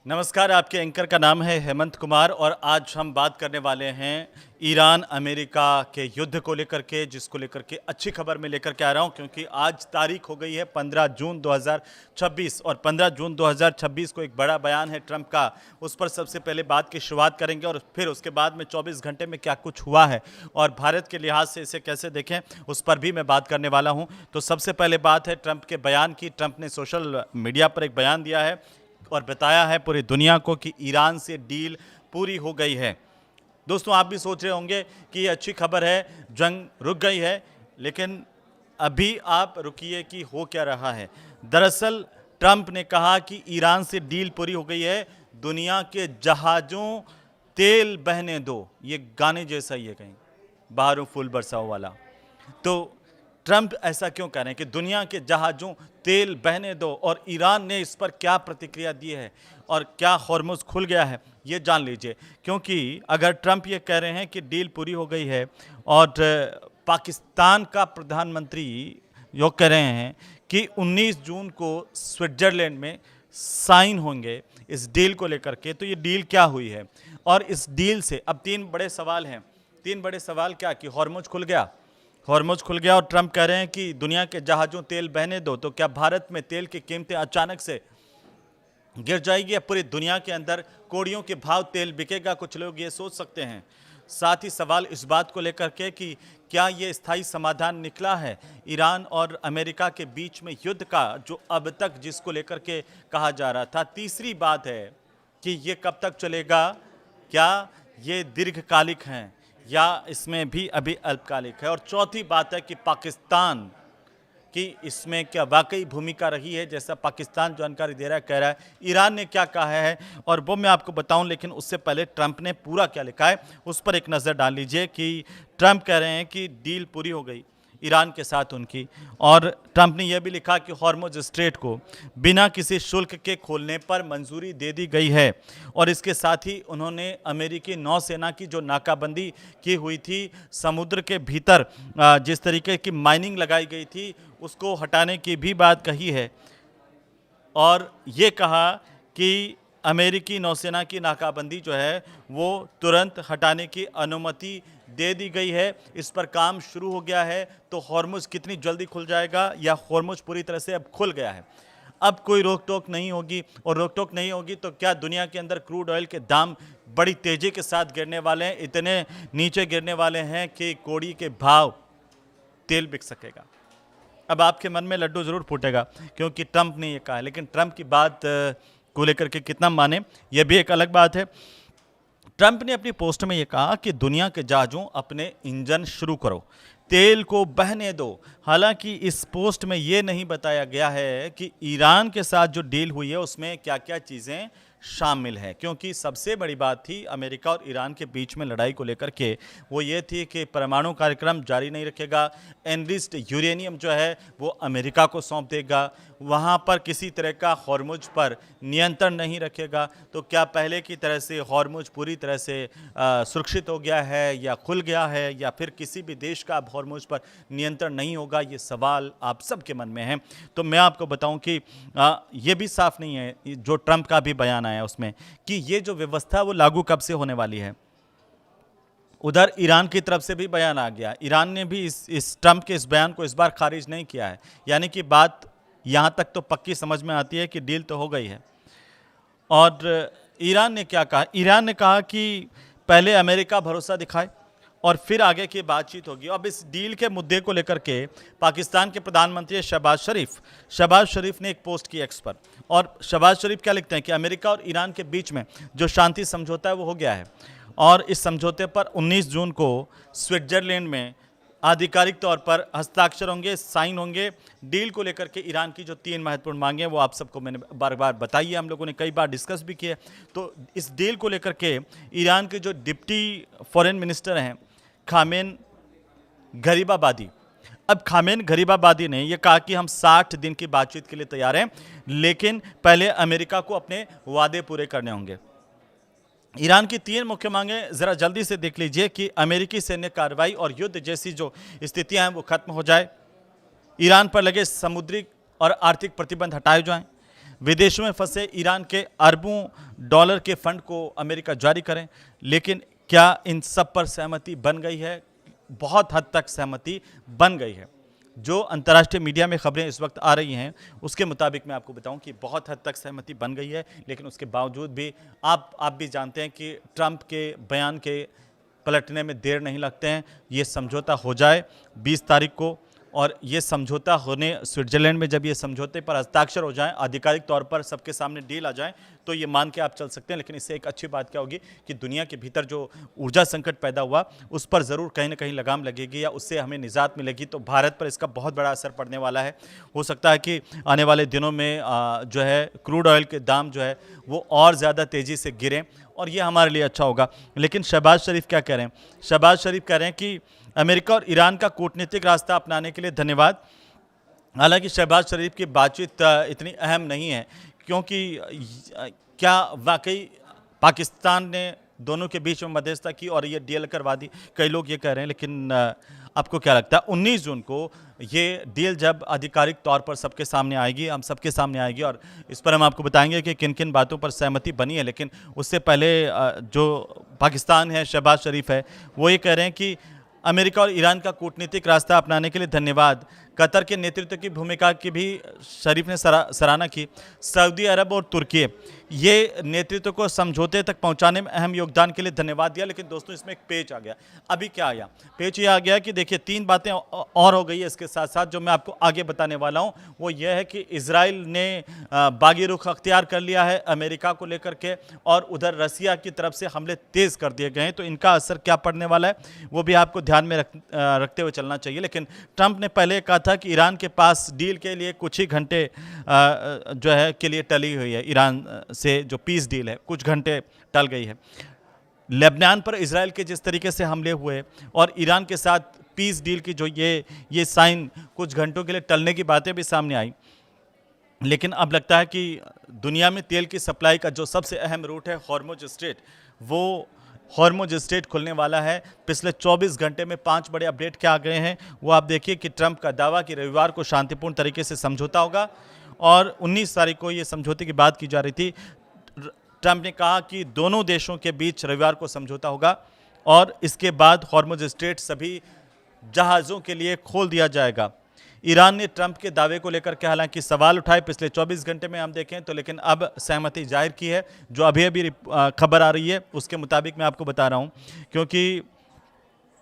नमस्कार, आपके एंकर का नाम है हेमंत कुमार और आज हम बात करने वाले हैं ईरान अमेरिका के युद्ध को लेकर के, जिसको लेकर के अच्छी खबर मैं लेकर के आ रहा हूं क्योंकि आज तारीख हो गई है 15 जून 2026 और 15 जून 2026 को एक बड़ा बयान है ट्रंप का। उस पर सबसे पहले बात की शुरुआत करेंगे और फिर उसके बाद में 24 घंटे में क्या कुछ हुआ है और भारत के लिहाज से इसे कैसे देखें उस पर भी मैं बात करने वाला हूँ। तो सबसे पहले बात है ट्रंप के बयान की। ट्रंप ने सोशल मीडिया पर एक बयान दिया है और बताया है पूरी दुनिया को कि ईरान से डील पूरी हो गई है। दोस्तों, आप भी सोच रहे होंगे कि ये अच्छी खबर है, जंग रुक गई है, लेकिन अभी आप रुकिए कि हो क्या रहा है। दरअसल ट्रंप ने कहा कि ईरान से डील पूरी हो गई है, दुनिया के जहाज़ों तेल बहने दो। ये गाने जैसा ही है कहीं, बाहरों फूल बरसाओ वाला। तो ट्रंप ऐसा क्यों कह रहे हैं कि दुनिया के जहाज़ों तेल बहने दो, और ईरान ने इस पर क्या प्रतिक्रिया दी है और क्या हॉर्मुज़ खुल गया है ये जान लीजिए। क्योंकि अगर ट्रंप ये कह रहे हैं कि डील पूरी हो गई है और पाकिस्तान का प्रधानमंत्री यो कह रहे हैं कि 19 जून को स्विट्ज़रलैंड में साइन होंगे इस डील को लेकर के, तो ये डील क्या हुई है। और इस डील से अब तीन बड़े सवाल हैं। तीन बड़े सवाल क्या कि हॉर्मुज़ खुल गया, हॉर्मुज़ खुल गया और ट्रंप कह रहे हैं कि दुनिया के जहाज़ों तेल बहने दो। तो क्या भारत में तेल की कीमतें अचानक से गिर जाएगी या पूरी दुनिया के अंदर कोड़ियों के भाव तेल बिकेगा? कुछ लोग ये सोच सकते हैं। साथ ही सवाल इस बात को लेकर के कि क्या ये स्थायी समाधान निकला है ईरान और अमेरिका के बीच में युद्ध का, जो अब तक जिसको लेकर के कहा जा रहा था। तीसरी बात है कि ये कब तक चलेगा, क्या ये दीर्घकालिक हैं या इसमें भी अभी अल्पकालिक है। और चौथी बात है कि पाकिस्तान की इसमें क्या वाकई भूमिका रही है, जैसा पाकिस्तान जानकारी दे रहा है, कह रहा है। ईरान ने क्या कहा है और वो मैं आपको बताऊं, लेकिन उससे पहले ट्रंप ने पूरा क्या लिखा है उस पर एक नज़र डाल लीजिए। कि ट्रंप कह रहे हैं कि डील पूरी हो गई ईरान के साथ उनकी, और ट्रंप ने यह भी लिखा कि हॉर्मुज़ स्ट्रेट को बिना किसी शुल्क के खोलने पर मंजूरी दे दी गई है। और इसके साथ ही उन्होंने अमेरिकी नौसेना की जो नाकाबंदी की हुई थी समुद्र के भीतर, जिस तरीके की माइनिंग लगाई गई थी, उसको हटाने की भी बात कही है। और ये कहा कि अमेरिकी नौसेना की नाकाबंदी जो है वो तुरंत हटाने की अनुमति दे दी गई है, इस पर काम शुरू हो गया है। तो हॉर्मुज़ कितनी जल्दी खुल जाएगा या हॉर्मुज़ पूरी तरह से अब खुल गया है, अब कोई रोक टोक नहीं होगी। और रोक टोक नहीं होगी तो क्या दुनिया के अंदर क्रूड ऑयल के दाम बड़ी तेज़ी के साथ गिरने वाले हैं, इतने नीचे गिरने वाले हैं कि कोड़ी के भाव तेल बिक सकेगा। अब आपके मन में लड्डू ज़रूर फूटेगा क्योंकि ट्रंप ने ये कहा है, लेकिन ट्रंप की बात को लेकर के कितना माने यह भी एक अलग बात है। ट्रंप ने अपनी पोस्ट में यह कहा कि दुनिया के जहाज़ों अपने इंजन शुरू करो, तेल को बहने दो। हालांकि इस पोस्ट में यह नहीं बताया गया है कि ईरान के साथ जो डील हुई है उसमें क्या क्या चीज़ें शामिल है, क्योंकि सबसे बड़ी बात थी अमेरिका और ईरान के बीच में लड़ाई को लेकर के, वो ये थी कि परमाणु कार्यक्रम जारी नहीं रखेगा, एनरिच्ड यूरेनियम जो है वो अमेरिका को सौंप देगा, वहाँ पर किसी तरह का हॉर्मुज़ पर नियंत्रण नहीं रखेगा। तो क्या पहले की तरह से हॉर्मुज़ पूरी तरह से सुरक्षित हो गया है या खुल गया है, या फिर किसी भी देश का अब हॉर्मुज़ पर नियंत्रण नहीं होगा, ये सवाल आप सबके मन में है। तो मैं आपको बताऊं कि ये भी साफ नहीं है जो ट्रंप का भी बयान आया उसमें कि ये जो व्यवस्था वो लागू कब से होने वाली है। उधर ईरान की तरफ से भी बयान आ गया, ईरान ने भी इस ट्रंप के इस बयान को इस बार खारिज नहीं किया है। यानी कि बात यहाँ तक तो पक्की समझ में आती है कि डील तो हो गई है। और ईरान ने क्या कहा, ईरान ने कहा कि पहले अमेरिका भरोसा दिखाए और फिर आगे की बातचीत होगी। अब इस डील के मुद्दे को लेकर के पाकिस्तान के प्रधानमंत्री शहबाज शरीफ ने एक पोस्ट की एक्स पर, और शहबाज शरीफ क्या लिखते हैं कि अमेरिका और ईरान के बीच में जो शांति समझौता है वो हो गया है और इस समझौते पर 19 जून को स्विट्ज़रलैंड में आधिकारिक तौर पर हस्ताक्षर होंगे, साइन होंगे। डील को लेकर के ईरान की जो तीन महत्वपूर्ण मांगे हैं वो आप सबको मैंने बार बार बताई है, हम लोगों ने कई बार डिस्कस भी किए। तो इस डील को लेकर के ईरान के जो डिप्टी फॉरेन मिनिस्टर हैं खामेन गरीबाबादी, अब खामेन गरीबाबादी ने यह कहा कि हम 60 दिन की बातचीत के लिए तैयार हैं, लेकिन पहले अमेरिका को अपने वादे पूरे करने होंगे। ईरान की तीन मुख्य मांगें जरा जल्दी से देख लीजिए कि अमेरिकी सैन्य कार्रवाई और युद्ध जैसी जो स्थितियां हैं वो खत्म हो जाए, ईरान पर लगे समुद्री और आर्थिक प्रतिबंध हटाए जाएं, विदेशों में फंसे ईरान के अरबों डॉलर के फंड को अमेरिका जारी करें। लेकिन क्या इन सब पर सहमति बन गई है? बहुत हद तक सहमति बन गई है। जो अंतर्राष्ट्रीय मीडिया में खबरें इस वक्त आ रही हैं उसके मुताबिक मैं आपको बताऊं कि बहुत हद तक सहमति बन गई है, लेकिन उसके बावजूद भी आप भी जानते हैं कि ट्रंप के बयान के पलटने में देर नहीं लगते हैं। ये समझौता हो जाए 20 तारीख को, और ये समझौता होने स्विट्जरलैंड में जब ये समझौते पर हस्ताक्षर हो जाएं, आधिकारिक तौर पर सबके सामने डील आ जाए, तो ये मान के आप चल सकते हैं। लेकिन इससे एक अच्छी बात क्या होगी कि दुनिया के भीतर जो ऊर्जा संकट पैदा हुआ उस पर ज़रूर कहीं ना कहीं लगाम लगेगी या उससे हमें निजात मिलेगी। तो भारत पर इसका बहुत बड़ा असर पड़ने वाला है। हो सकता है कि आने वाले दिनों में जो है क्रूड ऑयल के दाम जो है वो और ज़्यादा तेज़ी से गिरें, और ये हमारे लिए अच्छा होगा। लेकिन शहबाज शरीफ क्या कह रहे हैं? शहबाज शरीफ कह रहे हैं कि अमेरिका और ईरान का कूटनीतिक रास्ता अपनाने के लिए धन्यवाद। हालांकि शहबाज शरीफ की बातचीत इतनी अहम नहीं है, क्योंकि क्या वाकई पाकिस्तान ने दोनों के बीच में मध्यस्थता की और ये डील करवा दी? कई लोग ये कह रहे हैं। लेकिन आपको क्या लगता है 19 जून को ये डील जब आधिकारिक तौर पर सबके सामने आएगी, हम सबके सामने आएगी, और इस पर हम आपको बताएंगे कि किन किन बातों पर सहमति बनी है। लेकिन उससे पहले जो पाकिस्तान है, शहबाज शरीफ है, वो ये कह रहे हैं कि अमेरिका और ईरान का कूटनीतिक रास्ता अपनाने के लिए धन्यवाद। कतर के नेतृत्व की भूमिका की भी शरीफ ने सराहना की। सऊदी अरब और तुर्की ये नेतृत्व को समझौते तक पहुंचाने में अहम योगदान के लिए धन्यवाद दिया। लेकिन दोस्तों इसमें एक पेच आ गया। अभी क्या आ गया? पेच ये आ गया कि देखिए 3 बातें और हो गई है इसके साथ साथ, जो मैं आपको आगे बताने वाला हूं। वो ये है कि इजराइल ने बागी रुख अख्तियार कर लिया है अमेरिका को लेकर के, और उधर रसिया की तरफ से हमले तेज कर दिए गए हैं। तो इनका असर क्या पड़ने वाला है वो भी आपको ध्यान में रखते हुए चलना चाहिए। लेकिन ट्रंप ने पहले कहा था कि ईरान के पास डील के लिए कुछ ही घंटे जो है के लिए टली हुई है। ईरान से जो पीस डील है कुछ घंटे टल गई है। लेबनान पर इजराइल के जिस तरीके से हमले हुए और ईरान के साथ पीस डील की जो ये साइन कुछ घंटों के लिए टलने की बातें भी सामने आई। लेकिन अब लगता है कि दुनिया में तेल की सप्लाई का जो सबसे अहम रूट है हॉर्मुज स्ट्रेट, वो हॉर्मुज स्ट्रेट खुलने वाला है। पिछले 24 घंटे में 5 बड़े अपडेट क्या आ गए हैं वो आप देखिए कि ट्रंप का दावा कि रविवार को शांतिपूर्ण तरीके से समझौता होगा, और 19 तारीख को ये समझौते की बात की जा रही थी। ट्रंप ने कहा कि दोनों देशों के बीच रविवार को समझौता होगा, और इसके बाद हॉर्मुज स्ट्रेट सभी जहाज़ों के लिए खोल दिया जाएगा। ईरान ने ट्रंप के दावे को लेकर के हालांकि सवाल उठाए पिछले 24 घंटे में हम देखें तो, लेकिन अब सहमति जाहिर की है। जो अभी अभी खबर आ रही है उसके मुताबिक मैं आपको बता रहा हूं, क्योंकि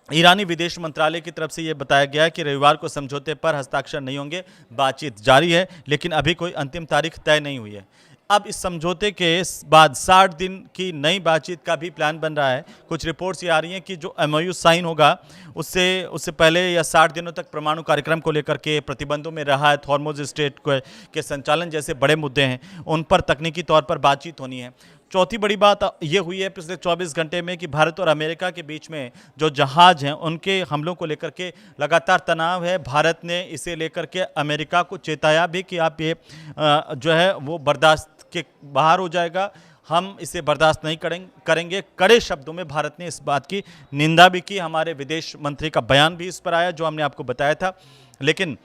ईरानी विदेश मंत्रालय की तरफ से यह बताया गया है कि रविवार को समझौते पर हस्ताक्षर नहीं होंगे। बातचीत जारी है, लेकिन अभी कोई अंतिम तारीख तय नहीं हुई है। अब इस समझौते के बाद 60 दिन की नई बातचीत का भी प्लान बन रहा है। कुछ रिपोर्ट्स ये आ रही हैं कि जो एमओयू साइन होगा उससे पहले या 60 दिनों तक परमाणु कार्यक्रम को लेकर के प्रतिबंधों में राहत, हॉर्मुज स्ट्रेट के संचालन जैसे बड़े मुद्दे हैं, उन पर तकनीकी तौर पर बातचीत होनी है। चौथी बड़ी बात ये हुई है पिछले 24 घंटे में कि भारत और अमेरिका के बीच में जो जहाज हैं उनके हमलों को लेकर के लगातार तनाव है। भारत ने इसे लेकर के अमेरिका को चेताया भी कि आप ये जो है वो बर्दाश्त के बाहर हो जाएगा, हम इसे बर्दाश्त नहीं करेंगे। कड़े शब्दों में भारत ने इस बात की निंदा भी की। हमारे विदेश मंत्री का बयान भी इस पर आया जो हमने आपको बताया था। लेकिन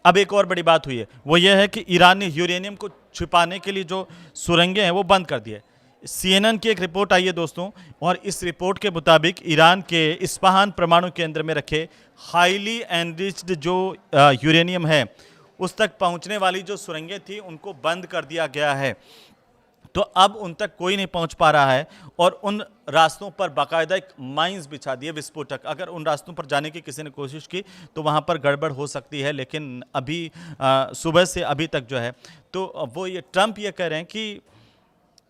अब एक और बड़ी बात हुई है, वो ये है कि ईरान ने यूरेनियम को छिपाने के लिए जो सुरंगें हैं वो बंद कर दी है। CNN की एक रिपोर्ट आई है दोस्तों, और इस रिपोर्ट के मुताबिक ईरान के इस्पाहान परमाणु केंद्र में रखे हाईली एनरिच्ड जो यूरेनियम है उस तक पहुंचने वाली जो सुरंगें थी उनको बंद कर दिया गया है। तो अब उन तक कोई नहीं पहुंच पा रहा है, और उन रास्तों पर बाकायदा एक माइंस बिछा दिए विस्फोटक। अगर उन रास्तों पर जाने की किसी ने कोशिश की तो वहां पर गड़बड़ हो सकती है। लेकिन अभी सुबह से अभी तक जो है तो वो ये ट्रंप ये कह रहे हैं कि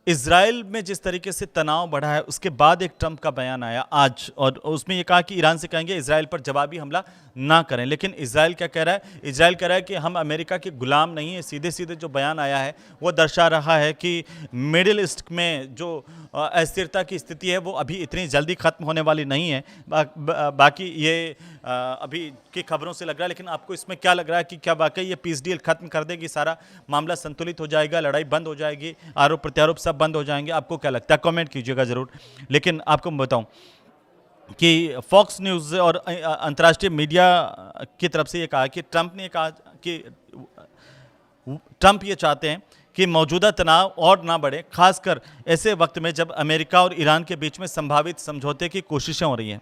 इजराइल में जिस तरीके से तनाव बढ़ा है उसके बाद एक ट्रंप का बयान आया आज, और उसमें यह कहा कि ईरान से कहेंगे इजराइल पर जवाबी हमला ना करें। लेकिन इजराइल क्या कह रहा है? इजराइल कह रहा है कि हम अमेरिका के गुलाम नहीं है। सीधे सीधे जो बयान आया है वो दर्शा रहा है कि मिडिल ईस्ट में जो अस्थिरता की स्थिति है वो अभी इतनी जल्दी खत्म होने वाली नहीं है। बाकी ये अभी की खबरों से लग रहा है। लेकिन आपको इसमें क्या लग रहा है कि क्या वाकई ये पीस डील खत्म कर देगी, सारा मामला संतुलित हो जाएगा, लड़ाई बंद हो जाएगी, आरोप प्रत्यारोप सब बंद हो जाएंगे? आपको क्या लगता है? कमेंट कीजिएगा जरूर। लेकिन आपको मैं बताऊं कि फॉक्स न्यूज़ और अंतर्राष्ट्रीय मीडिया की तरफ से ये कहा कि ट्रंप ने कहा कि ट्रंप ये चाहते हैं कि मौजूदा तनाव और ना बढ़े, खासकर ऐसे वक्त में जब अमेरिका और ईरान के बीच में संभावित समझौते की कोशिशें हो रही हैं।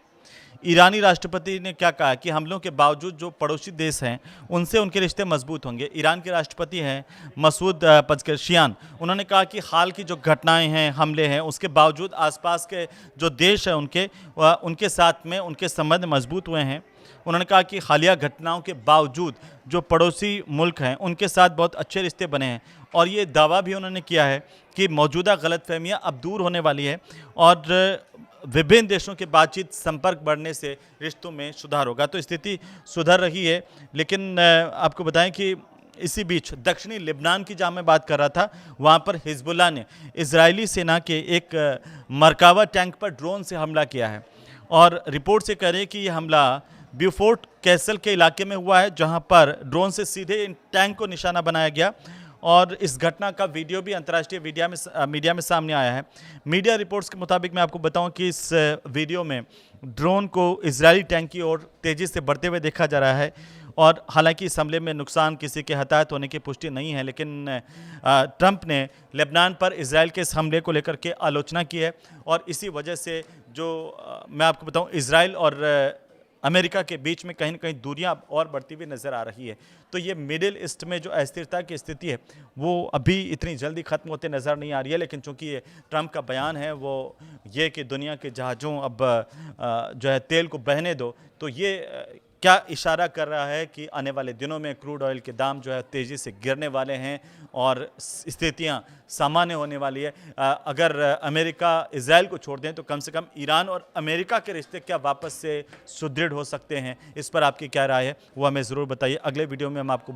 ईरानी राष्ट्रपति ने क्या कहा कि हमलों के बावजूद जो पड़ोसी देश हैं उनसे उनके रिश्ते मजबूत होंगे। ईरान के राष्ट्रपति हैं मसूद पज़ेश्कियान, उन्होंने कहा कि हाल की जो घटनाएं हैं, हमले हैं, उसके बावजूद आसपास के जो देश हैं उनके साथ में उनके संबंध मजबूत हुए हैं। उन्होंने कहा कि हालिया घटनाओं के बावजूद जो पड़ोसी मुल्क हैं उनके साथ बहुत अच्छे रिश्ते बने हैं, और ये दावा भी उन्होंने किया है कि मौजूदा गलतफहमियां अब दूर होने वाली है और विभिन्न देशों के बातचीत संपर्क बढ़ने से रिश्तों में सुधार होगा। तो स्थिति सुधर रही है, लेकिन आपको बताएं कि इसी बीच दक्षिणी लेबनान की जहाँ मैं बात कर रहा था, वहाँ पर हिजबुल्लाह ने इजरायली सेना के एक मरकावा टैंक पर ड्रोन से हमला किया है, और रिपोर्ट से कह रहे हैं कि ये हमला ब्यूफोर्ट कैसल के इलाके में हुआ है, जहाँ पर ड्रोन से सीधे इन टैंक को निशाना बनाया गया, और इस घटना का वीडियो भी अंतर्राष्ट्रीय मीडिया में सामने आया है। मीडिया रिपोर्ट्स के मुताबिक मैं आपको बताऊं कि इस वीडियो में ड्रोन को इजरायली टैंक की ओर तेज़ी से बढ़ते हुए देखा जा रहा है, और हालांकि इस हमले में नुकसान, किसी के हताहत होने की पुष्टि नहीं है, लेकिन ट्रंप ने लेबनान पर इजराइल के इस हमले को लेकर के आलोचना की है, और इसी वजह से जो मैं आपको बताऊँ इजराइल और अमेरिका के बीच में कहीं न कहीं दूरियां और बढ़ती हुई नज़र आ रही है। तो ये मिडिल ईस्ट में जो अस्थिरता की स्थिति है वो अभी इतनी जल्दी ख़त्म होते नज़र नहीं आ रही है, लेकिन चूंकि ये ट्रंप का बयान है वो ये कि दुनिया के जहाज़ों अब जो है तेल को बहने दो, तो ये क्या इशारा कर रहा है कि आने वाले दिनों में क्रूड ऑयल के दाम जो है तेज़ी से गिरने वाले हैं और स्थितियां सामान्य होने वाली है। अगर अमेरिका इजराइल को छोड़ दें तो कम से कम ईरान और अमेरिका के रिश्ते क्या वापस से सुदृढ़ हो सकते हैं, इस पर आपकी क्या राय है वो हमें ज़रूर बताइए। अगले वीडियो में हम आपको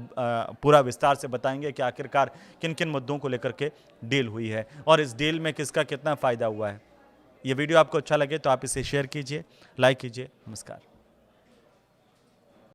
पूरा विस्तार से बताएंगे कि आखिरकार किन किन मुद्दों को लेकर के डील हुई है और इस डील में किसका कितना फ़ायदा हुआ है। ये वीडियो आपको अच्छा लगे तो आप इसे शेयर कीजिए, लाइक कीजिए। नमस्कार।